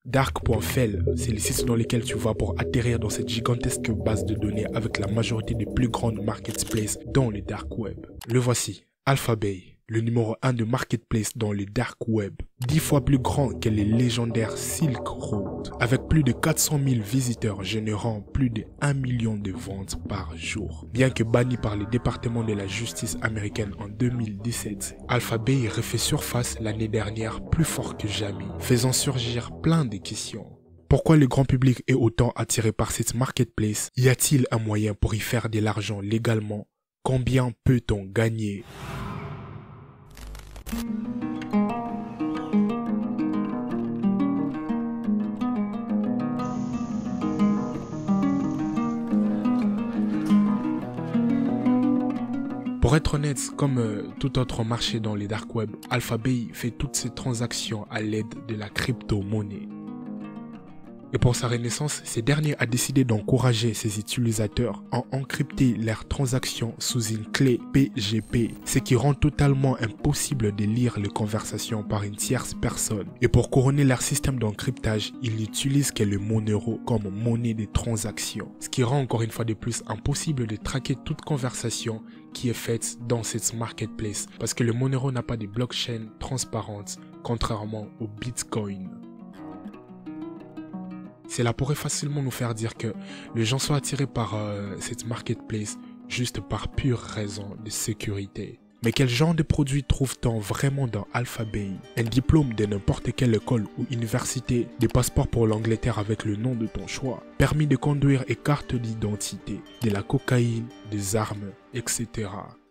Dark.fel, c'est le site dans lequel tu vas pour atterrir dans cette gigantesque base de données avec la majorité des plus grandes marketplaces dans le dark web. Le voici, Alphabay, le numéro 1 de marketplace dans le dark web, 10 fois plus grand que les légendaires Silk Road, avec plus de 400 000 visiteurs générant plus de 1 million de ventes par jour. Bien que banni par le département de la justice américaine en 2017, Alphabay refait surface l'année dernière plus fort que jamais, faisant surgir plein de questions. Pourquoi le grand public est autant attiré par cette marketplace? Y a-t-il un moyen pour y faire de l'argent légalement? Combien peut-on gagner? Pour être honnête, comme tout autre marché dans les dark web, Alphabay fait toutes ses transactions à l'aide de la crypto-monnaie. Et pour sa renaissance, ce dernier a décidé d'encourager ses utilisateurs à encrypter leurs transactions sous une clé PGP, ce qui rend totalement impossible de lire les conversations par une tierce personne. Et pour couronner leur système d'encryptage, ils n'utilisent que le Monero comme monnaie de transaction, ce qui rend encore une fois de plus impossible de traquer toute conversation qui est faite dans cette marketplace, parce que le Monero n'a pas de blockchain transparente, contrairement au Bitcoin. Cela pourrait facilement nous faire dire que les gens sont attirés par cette marketplace juste par pure raison de sécurité. Mais quel genre de produits trouve-t-on vraiment dans Alphabay? Un diplôme de n'importe quelle école ou université, des passeports pour l'Angleterre avec le nom de ton choix, permis de conduire et carte d'identité, de la cocaïne, des armes, etc.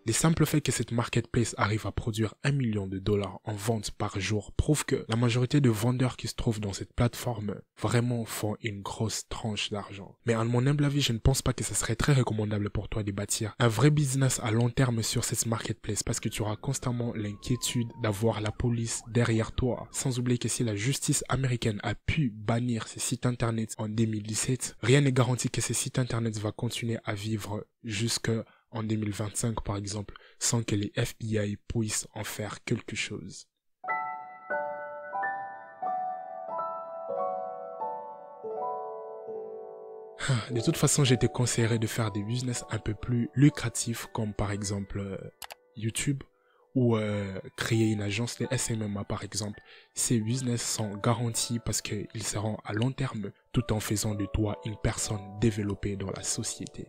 Le simple fait que cette marketplace arrive à produire 1 million de dollars en vente par jour prouve que la majorité de vendeurs qui se trouvent dans cette plateforme vraiment font une grosse tranche d'argent. Mais à mon humble avis, je ne pense pas que ce serait très recommandable pour toi de bâtir un vrai business à long terme sur cette marketplace parce que tu auras constamment l'inquiétude d'avoir la police derrière toi. Sans oublier que si la justice américaine a pu bannir ces sites internet en 2017, rien n'est garanti que ces sites internet va continuer à vivre jusqu'en 2025 par exemple, sans que les FBI puissent en faire quelque chose. De toute façon, je te conseillerais de faire des business un peu plus lucratifs, comme par exemple YouTube, ou créer une agence de SMMA par exemple. Ces business sont garantis parce qu'ils seront à long terme, tout en faisant de toi une personne développée dans la société.